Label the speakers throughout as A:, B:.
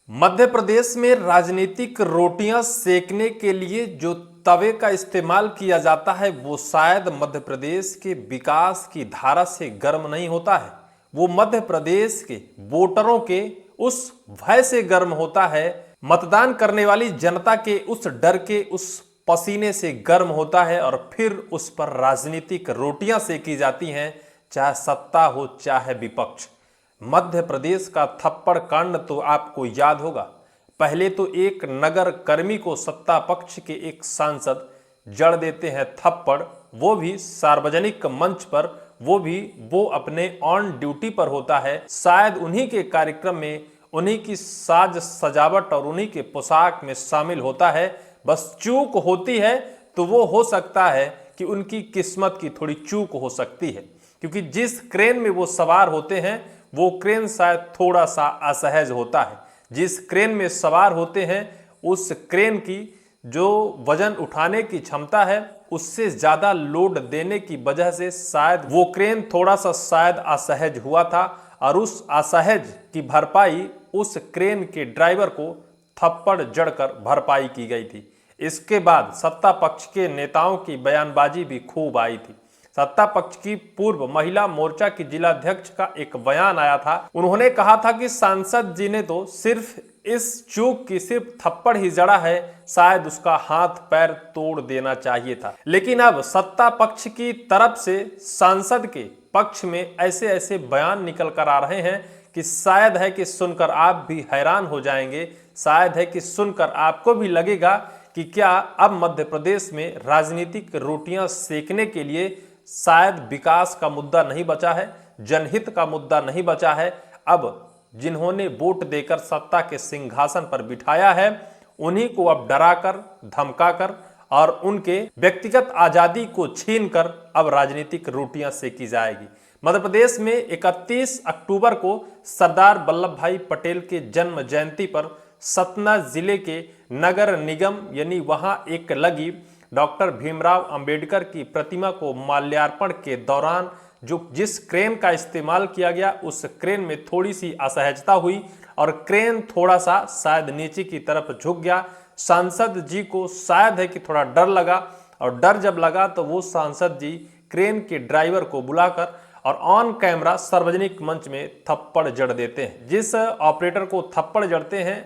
A: मध्य प्रदेश में राजनीतिक रोटियां सेकने के लिए जो तवे का इस्तेमाल किया जाता है वो शायद मध्य प्रदेश के विकास की धारा से गर्म नहीं होता है। वो मध्य प्रदेश के वोटरों के उस भय से गर्म होता है, मतदान करने वाली जनता के उस डर के, उस पसीने से गर्म होता है और फिर उस पर राजनीतिक रोटियां सेकी जाती हैं, चाहे सत्ता हो चाहे विपक्ष। मध्य प्रदेश का थप्पड़ कांड तो आपको याद होगा। पहले तो एक नगर कर्मी को सत्ता पक्ष के एक सांसद जड़ देते हैं थप्पड़, वो भी सार्वजनिक मंच पर, वो अपने ऑन ड्यूटी पर होता है। शायद उन्हीं के कार्यक्रम में, उन्हीं की साज सजावट और उन्हीं के पोशाक में शामिल होता है। बस चूक होती है तो वो हो सकता है कि उनकी किस्मत की थोड़ी चूक हो सकती है, क्योंकि जिस क्रेन में वो सवार होते हैं वो क्रेन शायद थोड़ा सा असहज होता है। जिस क्रेन में सवार होते हैं उस क्रेन की जो वजन उठाने की क्षमता है उससे ज्यादा लोड देने की वजह से शायद वो क्रेन थोड़ा सा शायद असहज हुआ था और उस असहज की भरपाई उस क्रेन के ड्राइवर को थप्पड़ जड़कर भरपाई की गई थी। इसके बाद सत्ता पक्ष के नेताओं की बयानबाजी भी खूब आई थी। सत्ता पक्ष की पूर्व महिला मोर्चा की जिलाध्यक्ष का एक बयान आया था। उन्होंने कहा था कि सांसद जी ने तो सिर्फ इस चूक की सिर्फ थप्पड़ ही जड़ा है, शायद उसका हाथ पैर तोड़ देना चाहिए था। लेकिन अब सत्ता पक्ष की तरफ से सांसद के पक्ष में ऐसे ऐसे बयान निकल कर आ रहे हैं कि शायद है कि सुनकर आप भी हैरान हो जाएंगे। शायद है कि सुनकर आपको भी लगेगा कि क्या अब मध्य प्रदेश में राजनीतिक रोटियां सेकने के लिए शायद विकास का मुद्दा नहीं बचा है, जनहित का मुद्दा नहीं बचा है। अब जिन्होंने वोट देकर सत्ता के सिंहासन पर बिठाया है उन्हीं को अब डराकर, धमकाकर और उनके व्यक्तिगत आजादी को छीनकर अब राजनीतिक रोटियां सेकी जाएगी। मध्य प्रदेश में 31 अक्टूबर को सरदार वल्लभ भाई पटेल के जन्म जयंती पर सतना जिले के नगर निगम यानी वहां एक लगी डॉक्टर भीमराव अंबेडकर की प्रतिमा को माल्यार्पण के दौरान जिस क्रेन का इस्तेमाल किया गया उस क्रेन में थोड़ी सी असहजता हुई और क्रेन थोड़ा सा शायद नीचे की तरफ झुक गया। सांसद जी को शायद है कि थोड़ा डर लगा और डर जब लगा तो वो सांसद जी क्रेन के ड्राइवर को बुलाकर और ऑन कैमरा सार्वजनिक मंच में थप्पड़ जड़ देते हैं। जिस ऑपरेटर को थप्पड़ जड़ते हैं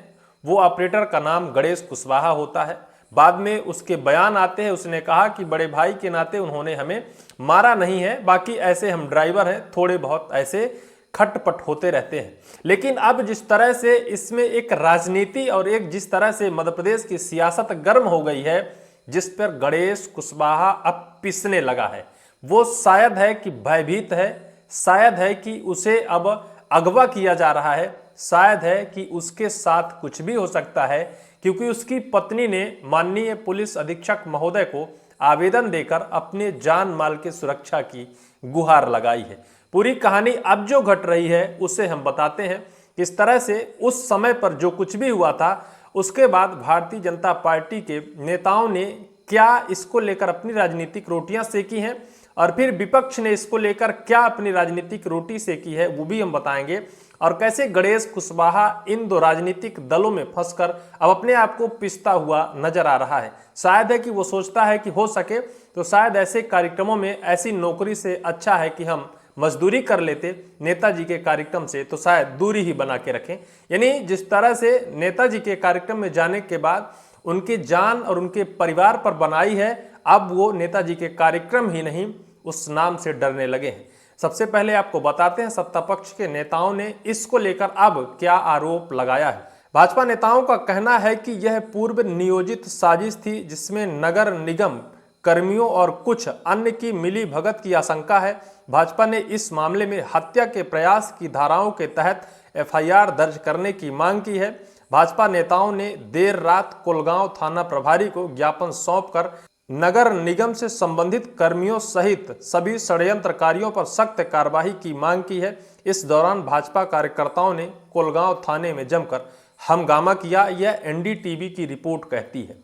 A: वो ऑपरेटर का नाम गणेश कुशवाहा होता है। बाद में उसके बयान आते हैं, उसने कहा कि बड़े भाई के नाते उन्होंने हमें मारा नहीं है, बाकी ऐसे हम ड्राइवर हैं, थोड़े बहुत ऐसे खटपट होते रहते हैं। लेकिन अब जिस तरह से इसमें एक राजनीति और एक जिस तरह से मध्य प्रदेश की सियासत गर्म हो गई है, जिस पर गणेश कुशवाहा अब पिसने लगा है, वो शायद है कि भयभीत है, शायद है कि उसे अब अगवा किया जा रहा है, शायद है कि उसके साथ कुछ भी हो सकता है, क्योंकि उसकी पत्नी ने माननीय पुलिस अधीक्षक महोदय को आवेदन देकर अपने जान माल की सुरक्षा की गुहार लगाई है। पूरी कहानी अब जो घट रही है उसे हम बताते हैं। किस तरह से उस समय पर जो कुछ भी हुआ था उसके बाद भारतीय जनता पार्टी के नेताओं ने क्या इसको लेकर अपनी राजनीतिक रोटियां सेकी हैं और फिर विपक्ष ने इसको लेकर क्या अपनी राजनीतिक रोटी सेकी है वो भी हम बताएंगे। और कैसे गणेश कुशवाहा इन दो राजनीतिक दलों में फंसकर अब अपने आप को पिसता हुआ नजर आ रहा है। शायद है कि वो सोचता है कि हो सके तो शायद ऐसे कार्यक्रमों में, ऐसी नौकरी से अच्छा है कि हम मजदूरी कर लेते, नेताजी के कार्यक्रम से तो शायद दूरी ही बना के रखें। यानी जिस तरह से नेताजी के कार्यक्रम में जाने के बाद उनकी जान और उनके परिवार पर बनाई है, अब वो नेताजी के कार्यक्रम ही नहीं उस नाम से डरने लगे हैं। सबसे पहले आपको बताते हैं सत्ता पक्ष के नेताओं ने इसको लेकर अब क्या आरोप लगाया है। भाजपा नेताओं का कहना है कि यह पूर्व नियोजित साजिश थी जिसमें नगर निगम कर्मियों और कुछ अन्य की मिली भगत की आशंका है। भाजपा ने इस मामले में हत्या के प्रयास की धाराओं के तहत एफआईआर दर्ज करने की मांग की है। भाजपा नेताओं ने देर रात कोलगांव थाना प्रभारी को ज्ञापन सौंपकर नगर निगम से संबंधित कर्मियों सहित सभी षड्यंत्रकारियों पर सख्त कार्रवाई की मांग की है। इस दौरान भाजपा कार्यकर्ताओं ने कोलगांव थाने में जमकर हंगामा किया, यह एनडीटीवी की रिपोर्ट कहती है।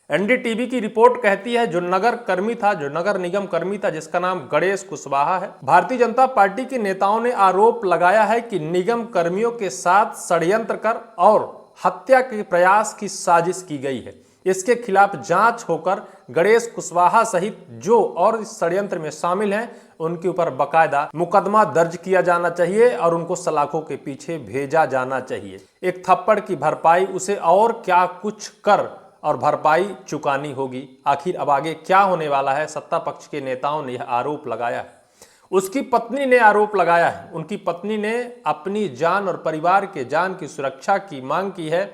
A: एनडीटीवी की रिपोर्ट कहती है जो नगर कर्मी था, जो नगर निगम कर्मी था जिसका नाम गणेश कुशवाहा है, भारतीय जनता पार्टी के नेताओं ने आरोप लगाया है कि निगम कर्मियों के साथ षड्यंत्र कर और हत्या के प्रयास की साजिश की गई है। इसके खिलाफ जांच होकर गणेश कुशवाहा सहित जो और इस षड्यंत्र में शामिल हैं उनके ऊपर बकायदा मुकदमा दर्ज किया जाना चाहिए और उनको सलाखों के पीछे भेजा जाना चाहिए। एक थप्पड़ की भरपाई उसे और क्या कुछ कर और भरपाई चुकानी होगी। आखिर अब आगे क्या होने वाला है, सत्ता पक्ष के नेताओं ने यह आरोप लगाया है। उसकी पत्नी ने आरोप लगाया है। उनकी पत्नी ने अपनी जान और परिवार के जान की सुरक्षा की मांग की है।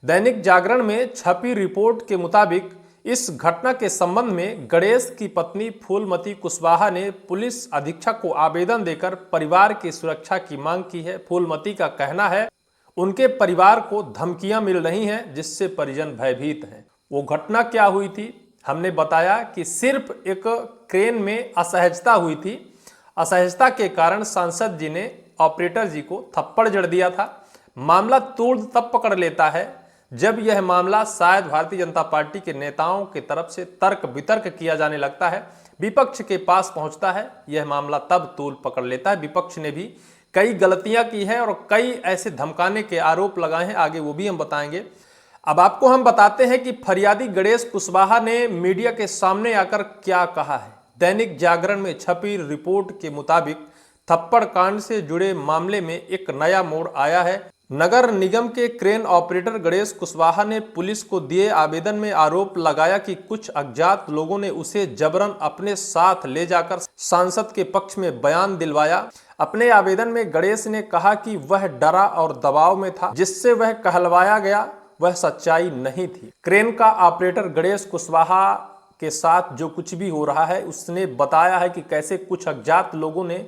A: दैनिक जागरण में छपी रिपोर्ट के मुताबिक इस घटना के संबंध में गणेश की पत्नी फूलमती कुशवाहा ने पुलिस अधीक्षक को आवेदन देकर परिवार की सुरक्षा की मांग की है। फूलमती का कहना है उनके परिवार को धमकियां मिल रही हैं जिससे परिजन भयभीत हैं। वो घटना क्या हुई थी, हमने बताया कि सिर्फ एक क्रेन में असहजता हुई थी। असहजता के कारण सांसद जी ने ऑपरेटर जी को थप्पड़ जड़ दिया था। मामला तूल तब पकड़ लेता है जब यह मामला शायद भारतीय जनता पार्टी के नेताओं की तरफ से तर्क वितर्क किया जाने लगता है, विपक्ष के पास पहुंचता है। यह मामला तब तूल पकड़ लेता है। विपक्ष ने भी कई गलतियां की है और कई ऐसे धमकाने के आरोप लगाए हैं, आगे वो भी हम बताएंगे। अब आपको हम बताते हैं कि फरियादी गणेश कुशवाहा ने मीडिया के सामने आकर क्या कहा है। दैनिक जागरण में छपी रिपोर्ट के मुताबिक थप्पड़ कांड से जुड़े मामले में एक नया मोड़ आया है। नगर निगम के क्रेन ऑपरेटर गणेश कुशवाहा ने पुलिस को दिए आवेदन में आरोप लगाया कि कुछ अज्ञात लोगों ने उसे जबरन अपने साथ ले जाकर सांसद के पक्ष में बयान दिलवाया। अपने आवेदन में गणेश ने कहा कि वह डरा और दबाव में था, जिससे वह कहलवाया गया, वह सच्चाई नहीं थी। क्रेन का ऑपरेटर गणेश कुशवाहा के साथ जो कुछ भी हो रहा है उसने बताया है कि कैसे कुछ अज्ञात लोगों ने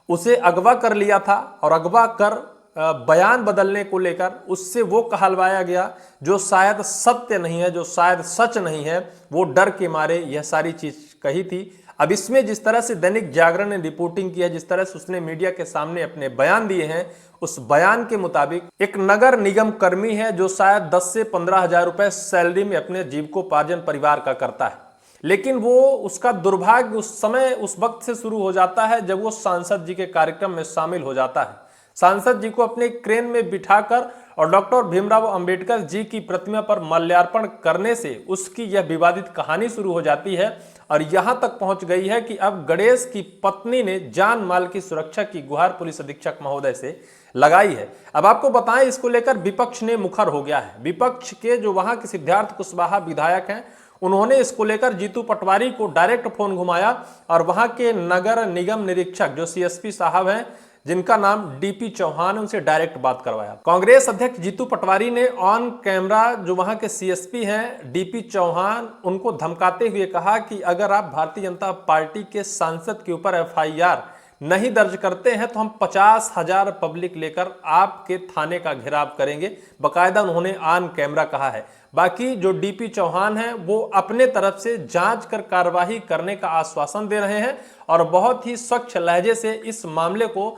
A: उसे अगवा कर लिया था और अगवा कर बयान बदलने को लेकर उससे वो कहलवाया गया जो शायद सत्य नहीं है, जो शायद सच नहीं है। वो डर के मारे यह सारी चीज कही थी। अब इसमें जिस तरह से दैनिक जागरण ने रिपोर्टिंग की है, जिस तरह से उसने मीडिया के सामने अपने बयान दिए हैं, उस बयान के मुताबिक एक नगर निगम कर्मी है जो शायद 10 से 15 हजार रुपए सैलरी में अपने जीविकोपार्जन परिवार का करता है, लेकिन वो उसका दुर्भाग्य उस समय उस वक्त से शुरू हो जाता है जब वो सांसद जी के कार्यक्रम में शामिल हो जाता है। सांसद जी को अपने क्रेन में बिठाकर और डॉक्टर भीमराव अंबेडकर जी की प्रतिमा पर माल्यार्पण करने से उसकी यह विवादित कहानी शुरू हो जाती है और यहां तक पहुंच गई है कि अब गणेश की पत्नी ने जान माल की सुरक्षा की गुहार पुलिस अधीक्षक महोदय से लगाई है। अब आपको बताएं, इसको लेकर विपक्ष ने मुखर हो गया है। विपक्ष के जो वहां के सिद्धार्थ कुशवाहा विधायक हैं, उन्होंने इसको लेकर जीतू पटवारी को डायरेक्ट फोन घुमाया और वहां के नगर निगम निरीक्षक जो सीएसपी साहब हैं, जिनका नाम डीपी चौहान, उनसे डायरेक्ट बात करवाया। कांग्रेस अध्यक्ष जीतू पटवारी ने ऑन कैमरा जो वहां के सीएसपी हैं डीपी चौहान, उनको धमकाते हुए कहा कि अगर आप भारतीय जनता पार्टी के सांसद के ऊपर एफआईआर नहीं दर्ज करते हैं तो हम 50,000 पब्लिक लेकर आपके थाने का घेराव करेंगे। बकायदा उन्होंने ऑन कैमरा कहा है। बाकी जो डीपी चौहान हैं वो अपने तरफ से जांच कर कार्रवाई करने का आश्वासन दे रहे हैं और बहुत ही स्वच्छ लहजे से इस मामले को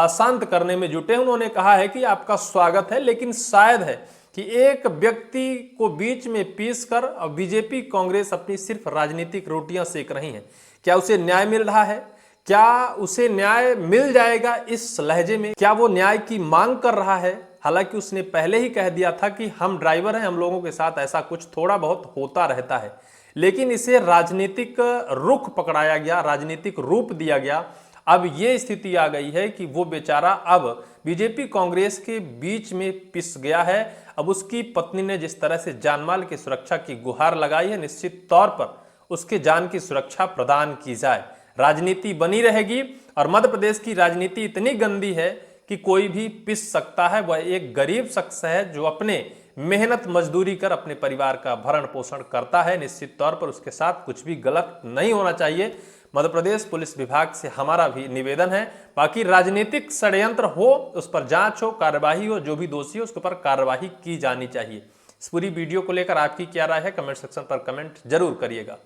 A: शांत करने में जुटे। उन्होंने कहा है कि आपका स्वागत है, लेकिन शायद है कि एक व्यक्ति को बीच में पीस कर बीजेपी कांग्रेस अपनी सिर्फ राजनीतिक रोटियां सेक रही हैं। क्या उसे न्याय मिल रहा है? क्या उसे न्याय मिल जाएगा इस लहजे में? क्या वो न्याय की मांग कर रहा है? हालांकि उसने पहले ही कह दिया था कि हम ड्राइवर हैं, हम लोगों के साथ ऐसा कुछ थोड़ा बहुत होता रहता है, लेकिन इसे राजनीतिक रुख पकड़ाया गया, राजनीतिक रूप दिया गया। अब ये स्थिति आ गई है कि वो बेचारा अब बीजेपी कांग्रेस के बीच में पिस गया है। अब उसकी पत्नी ने जिस तरह से जानमाल की सुरक्षा की गुहार लगाई है, निश्चित तौर पर उसके जान की सुरक्षा प्रदान की जाए। राजनीति बनी रहेगी और मध्य प्रदेश की राजनीति इतनी गंदी है कि कोई भी पिस सकता है। वह एक गरीब शख्स है जो अपने मेहनत मजदूरी कर अपने परिवार का भरण पोषण करता है। निश्चित तौर पर उसके साथ कुछ भी गलत नहीं होना चाहिए। मध्य प्रदेश पुलिस विभाग से हमारा भी निवेदन है, बाकी राजनीतिक षड्यंत्र हो उस पर जांच हो, कार्यवाही हो, जो भी दोषी हो उसके ऊपर कार्यवाही की जानी चाहिए। इस पूरी वीडियो को लेकर आपकी क्या राय है, कमेंट सेक्शन पर कमेंट जरूर करिएगा।